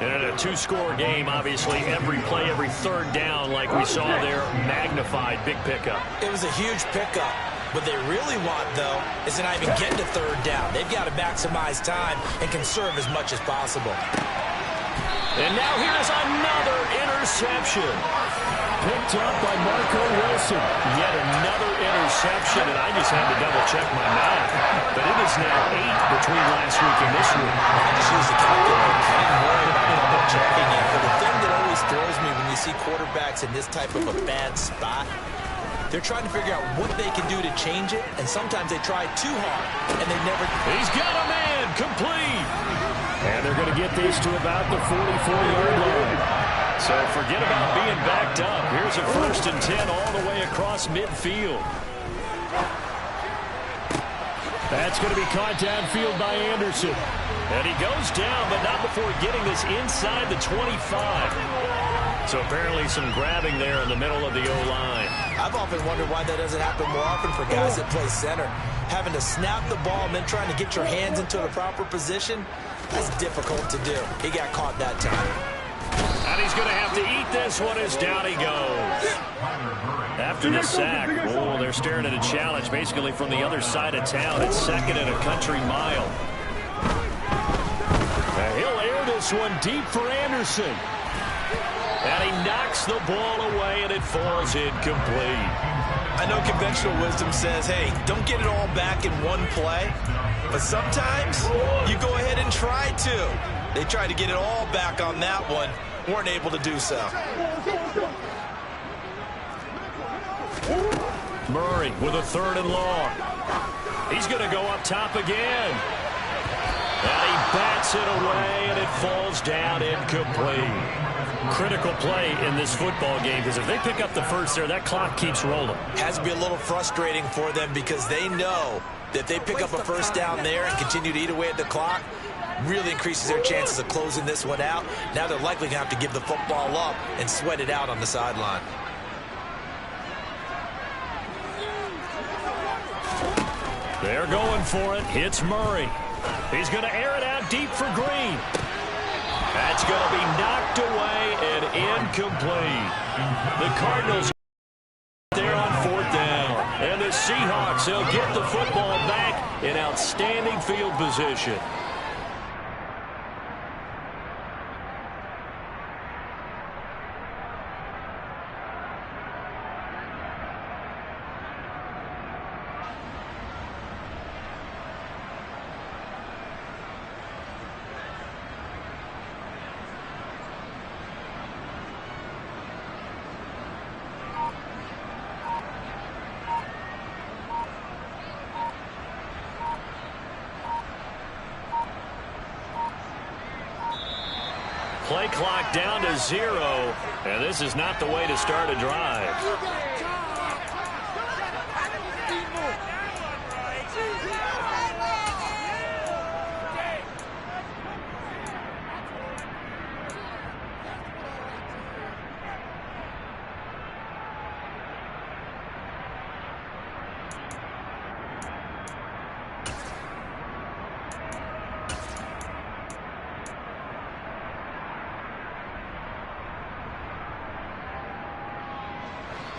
And in a 2-score game, obviously, every play, every 3rd down, like we saw there, magnified, big pickup. It was a huge pickup. What they really want, though, is to not even get to 3rd down. They've got to maximize time and conserve as much as possible. And now here's another interception. Picked up by Marco Wilson. Yet another interception, and I just had to double-check my math. But it is now 8 between last week and this week. I just used the calculator. I didn't worry about double-checking it. But the thing that always throws me when you see quarterbacks in this type of a bad spot, they're trying to figure out what they can do to change it, and sometimes they try too hard, and they never... He's got a man, complete! And they're going to get this to about the 44-yard line. So forget about being backed up. Here's a 1st and 10 all the way across midfield. That's going to be caught downfield by Anderson. And he goes down, but not before getting this inside the 25. So apparently some grabbing there in the middle of the O-line. I've often wondered why that doesn't happen more often for guys that play center. Having to snap the ball and then trying to get your hands into the proper position, that's difficult to do. He got caught that time. And he's going to have to eat this one as down he goes. After the sack, oh, they're staring at a challenge basically from the other side of town. It's 2nd and a country mile. And he'll air this one deep for Anderson. And he knocks the ball away, and it falls incomplete. I know conventional wisdom says, hey, don't get it all back in one play. But sometimes you go ahead and try to. They tried to get it all back on that one. Weren't able to do so. Murray with a 3rd and long. He's going to go up top again. And he bats it away, and it falls down incomplete. Critical play in this football game, because if they pick up the 1st there, that clock keeps rolling. Has to be a little frustrating for them because they know that if they pick up a 1st down there and continue to eat away at the clock, really increases their chances of closing this one out. Now they're likely going to have to give the football up and sweat it out on the sideline. They're going for it. It's Murray. He's going to air it out deep for Green. That's going to be knocked away and incomplete. The Cardinals there on 4th down. And the Seahawks, they'll get the football back in outstanding field position. Play clock down to 0, and this is not the way to start a drive.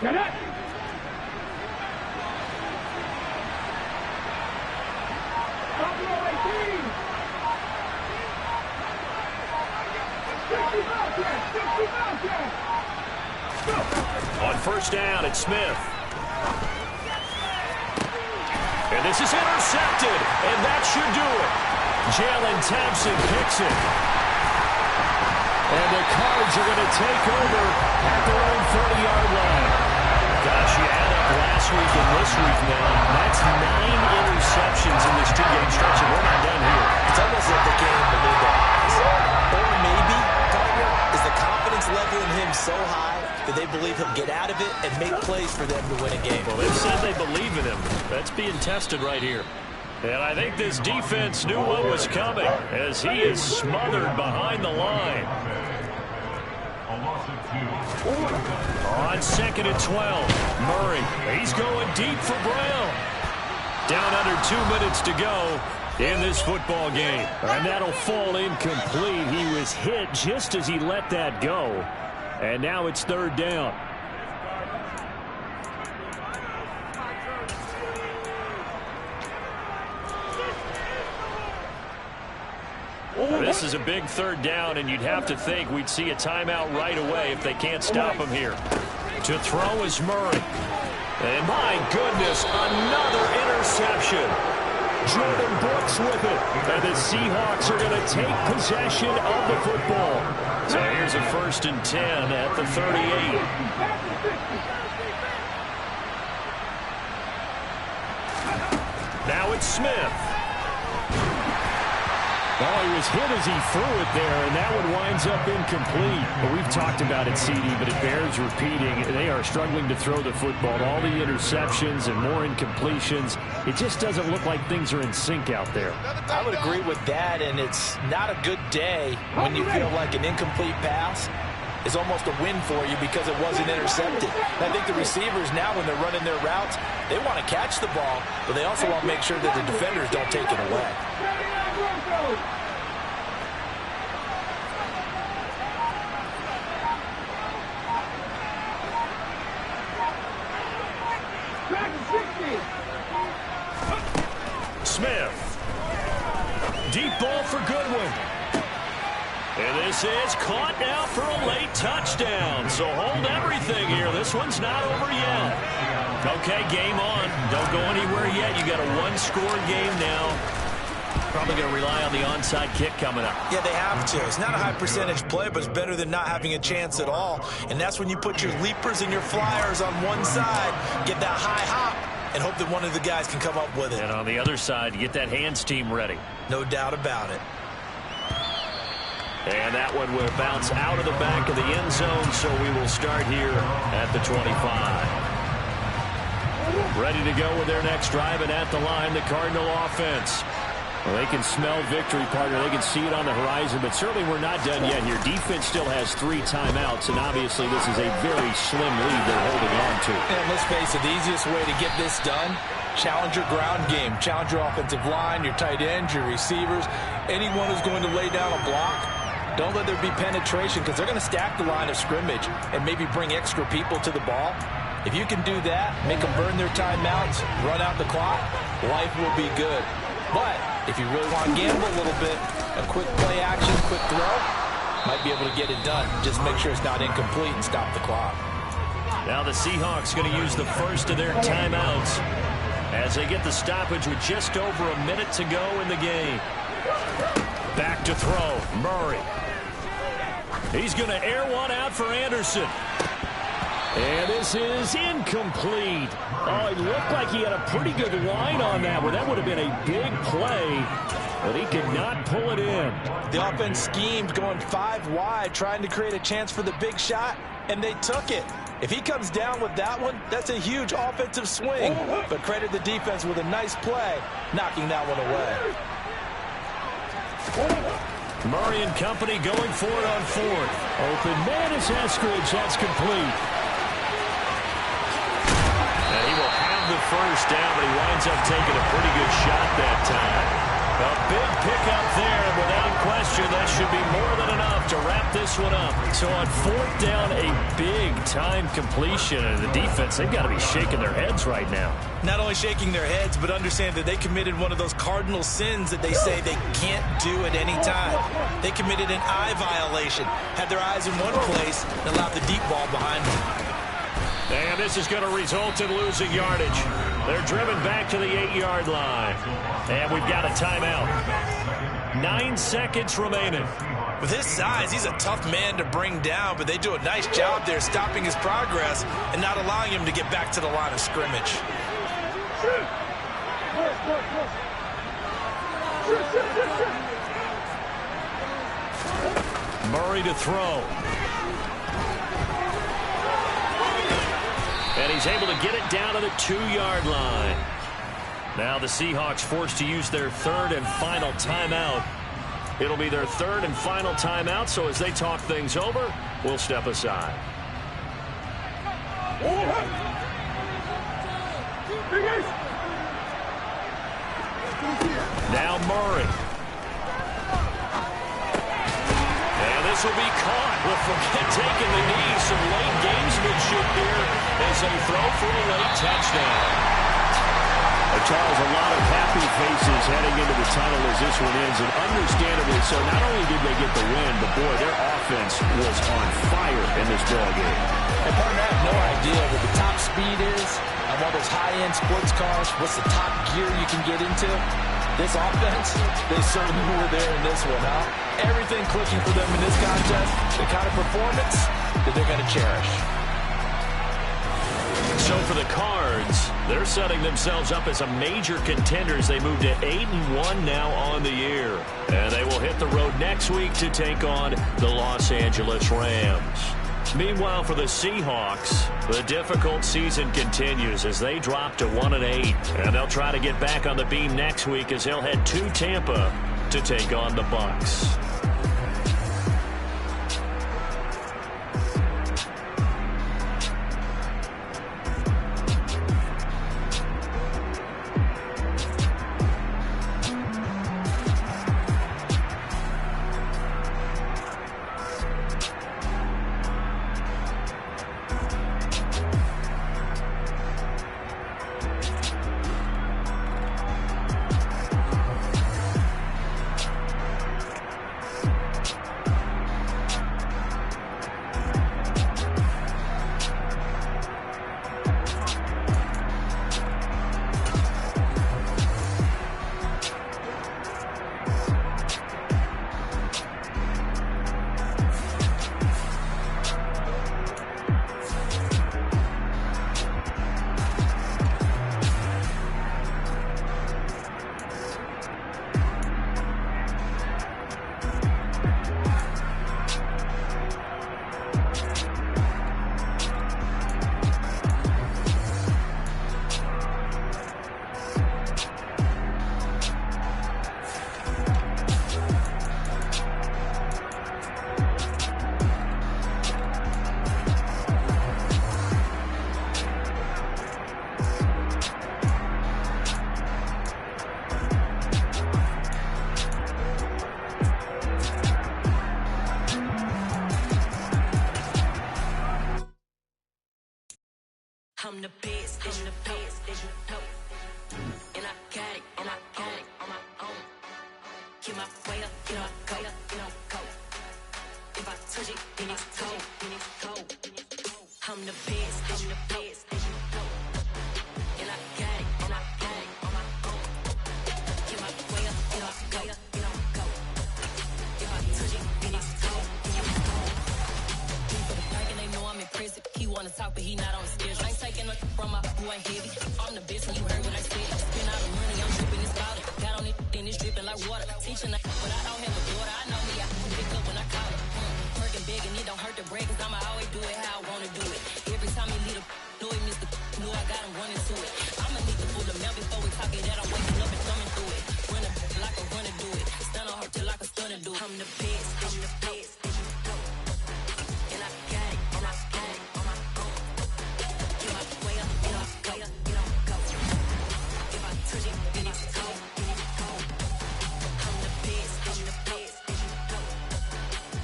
Get it! On 1st down, it's Smith. And this is intercepted, and that should do it. Jalen Thompson picks it. And the Cards are going to take over at their own 30-yard line. Gosh, you add up last week and this week now. That's 9 interceptions in this 2-game stretch, and we're not done here. It's almost like they can't even believe that. Or maybe, Tiger, is the confidence level in him so high that they believe he'll get out of it and make plays for them to win a game. Well, they've said they believe in him. That's being tested right here. And I think this defense knew what was coming as he is smothered behind the line. On 2nd and 12, Murray, he's going deep for Brown. Down under 2 minutes to go in this football game. And that'll fall incomplete. He was hit just as he let that go. And now it's 3rd down. This is a big 3rd down, and you'd have to think we'd see a timeout right away if they can't stop him here. To throw is Murray. And my goodness, another interception. Jordan Brooks with it. And the Seahawks are going to take possession of the football. So here's a 1st and 10 at the 38. Now it's Smith. Oh, he was hit as he threw it there, and that one winds up incomplete. But we've talked about it, CD, but it bears repeating. They are struggling to throw the football. All the interceptions and more incompletions. It just doesn't look like things are in sync out there. I would agree with that, and it's not a good day when you feel like an incomplete pass is almost a win for you because it wasn't intercepted. And I think the receivers now, when they're running their routes, they want to catch the ball, but they also want to make sure that the defenders don't take it away. Smith. Deep ball for Goodwin. And this is caught now for a late touchdown. So hold everything here. This one's not over yet. Okay, game on. Don't go anywhere yet. You got a one-score game now. Probably going to rely on the onside kick coming up. Yeah, they have to. It's not a high percentage play, but it's better than not having a chance at all. And that's when you put your leapers and your flyers on one side, get that high hop, and hope that one of the guys can come up with it. And on the other side, get that hands team ready. No doubt about it. And that one will bounce out of the back of the end zone, so we will start here at the 25. Ready to go with their next drive, and at the line, the Cardinal offense. Well, they can smell victory, partner. They can see it on the horizon, but certainly we're not done yet here. Defense still has 3 timeouts, and obviously this is a very slim lead they're holding on to. And let's face it, the easiest way to get this done, challenge your ground game. Challenge your offensive line, your tight ends, your receivers, anyone who's going to lay down a block. Don't let there be penetration because they're going to stack the line of scrimmage and maybe bring extra people to the ball. If you can do that, make them burn their timeouts, run out the clock, life will be good. But if you really want to gamble a little bit, a quick play action, quick throw, might be able to get it done. Just make sure it's not incomplete and stop the clock. Now the Seahawks going to use the first of their timeouts as they get the stoppage with just over a minute to go in the game. Back to throw, Murray. He's going to air one out for Anderson. And this is incomplete. Oh, it looked like he had a pretty good line on that one. That would have been a big play, but he could not pull it in. The offense schemed going 5 wide, trying to create a chance for the big shot, and they took it. If he comes down with that one, that's a huge offensive swing. But credit the defense with a nice play, knocking that one away. Murray and company going for it on 4th. Open man is Eskridge. That's complete. And he will have the first down, but he winds up taking a pretty good shot that time. A big pickup there, and without question, that should be more than enough to wrap this one up. So on 4th down, a big-time completion, and the defense, they've got to be shaking their heads right now. Not only shaking their heads, but understand that they committed one of those cardinal sins that they say they can't do at any time. They committed an eye violation, had their eyes in one place, and allowed the deep ball behind them. And this is going to result in losing yardage. They're driven back to the 8-yard line. And we've got a timeout. 9 seconds remaining. With his size, he's a tough man to bring down, but they do a nice job there stopping his progress and not allowing him to get back to the line of scrimmage. Murray to throw. And he's able to get it down to the 2-yard line. Now the Seahawks forced to use their 3rd and final timeout. It'll be their 3rd and final timeout, so as they talk things over, we'll step aside. Now Murray. And this will be caught. We'll forget taking the knee. Some late gamesmanship here as they throw for a late touchdown. Charles, a lot of happy faces heading into the tunnel as this one ends, and understandably so. Not only did they get the win, but boy, their offense was on fire in this ball game. And partner, I have no idea what the top speed is on one of those high-end sports cars. What's the top gear you can get into? This offense, they certainly were there in this one, huh? Everything clicking for them in this contest, the kind of performance that they're going to cherish. So for the Cards, they're setting themselves up as a major contender as they move to 8-1 now on the year. And they will hit the road next week to take on the Los Angeles Rams. Meanwhile, for the Seahawks, the difficult season continues as they drop to 1-8. And they'll try to get back on the beam next week as they'll head to Tampa to take on the Bucs. I'm the best, I'm the best, as you know. And I got it, and I got it on my own. Get my way up, get my go, go. If I touch it, then it's cold, then it's cold. I'm the best, as you know. And I got it, and I got it on my own. Get my way up, get my go. If I touch it, then it's cold, then it's cold. For the bank and they know I'm in prison. He wanna talk, but he not on the schedule. I ain't taking nothing from my who ain't heavy. I'm the best, and you heard what I said. Spend all the money, I'm dripping this powder. Got on it, then it's dripping like water. Teaching like, but I don't have a daughter. I know me, I can pick up when I call it. Working big and it don't hurt the break, cause I'ma always do it how I wanna do it. Every time he lead a know he missed the knew I got him running to it. I'ma need to pull the mail before we talk it that I'm waking up and thumbing through it. Run a like a runner do it. Stun on her till like a stunner do it. I'm the best, I'm the best. And I got it, and I got it on my own. Get my way up, get my go. If I touch it, then it's cold, then it's cold. I'm the best, I'm the best.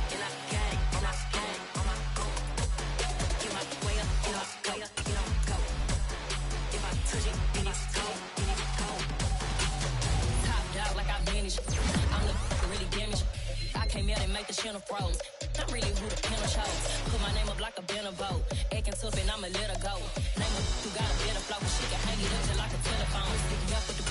And I got it, and I got it on my own. Get my way up, get my go. If I touch it, then it's cold, then it's cold. Topped out like I vanished. I'm the really damaged. I came out and make the channel froze. I'm really who the panel chose. Put my name up like a banner boat. Acting tough and I'ma let her go. Name her who got a better flow. She can hang it up just like a telephone. Stick me up with the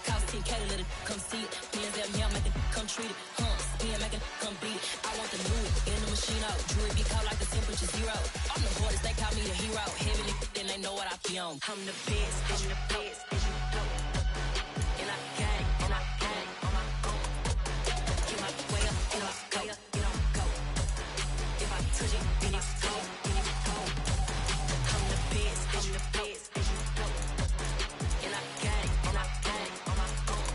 cost 10K to let it come see it. Hands at me, I make it come treat it. Spin, make it come beat it. I want the new it in the machine out. Jewelry be cold like the temperature zero. I'm the hardest, they call me the hero. Heavenly, then they know what I be on. I'm the best, I'm the best, as you know. And I got it, and I got it on my own. Get my way up, get my go. If I touch it, then it's cold, then it's cold. I'm the best, as you know. And I got it, and I got it on my own.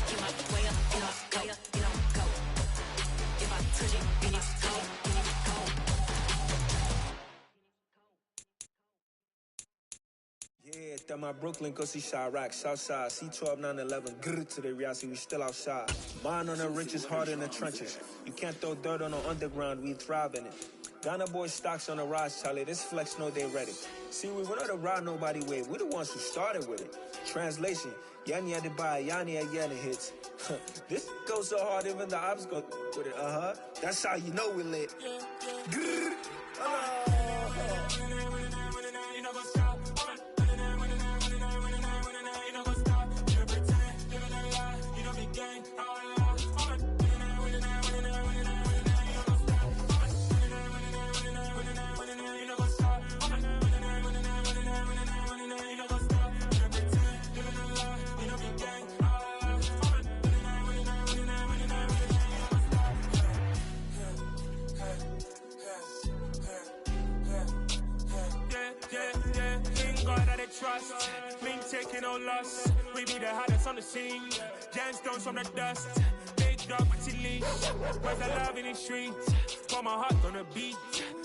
Get my way up, get my go. If I touch it, then it's cold, then it's cold. Yeah, that my Brooklyn, go see Chirac, Southside, C12, 911, grrr to the reality, we still outside. Mine on the riches, hard in the trenches. You can't throw dirt on the underground, we thrive in it. Ghana boys stocks on the rise, Charlie, this flex know they ready. See, we were not to ride nobody wave, we the ones who started with it. Translation, Yanni had to buy, Yanni had Yanni hits. This goes so hard, even the ops go with it, That's how you know we lit. Grrr, trust, mean taking no loss. We be the hottest on the scene. Gemstones from the dust. Big dog with leash. Where's the love in the streets? Pour my heart on the beat.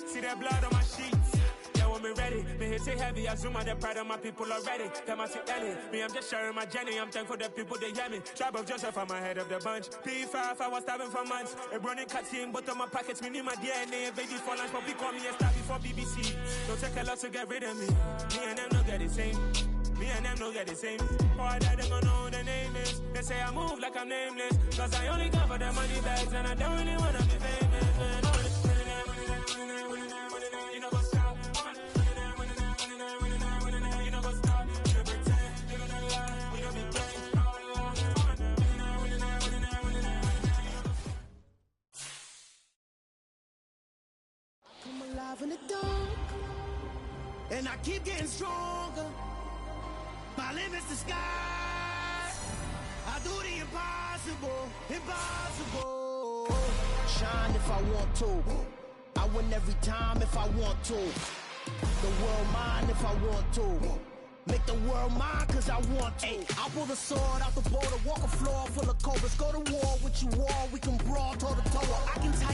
See that blood on my sheets. Yeah, when me ready, me hit it heavy. I zoom out the pride of my people already. Them I see Ellie. Me, I'm just sharing my journey. I'm thankful the people they hear me. Tribe of Joseph, I'm ahead of the bunch. P5, I was starving for months. A running cut in, but on my pockets, me need my DNA. And baby for lunch, but call me a star before BBC. Don't take a lot to get rid of me. Me and them don't get the same. Me and them don't get the same. All that they gonna know the name is. They say I move like I'm nameless. Cause I only come for the money bags and I don't really wanna be famous. Man. You know what's up? You know what's up? You pretend, you gonna lie, we don't be gang. Come alive in the dark, and I keep getting stronger. My limit's the sky. I do the impossible, impossible. Shine if I want to. I win every time if I want to. The world mine if I want to. Make the world mine cause I want to. I'll pull the sword out the border, walk a floor full of cobras. Go to war with you all, we can brawl toe to toe. I can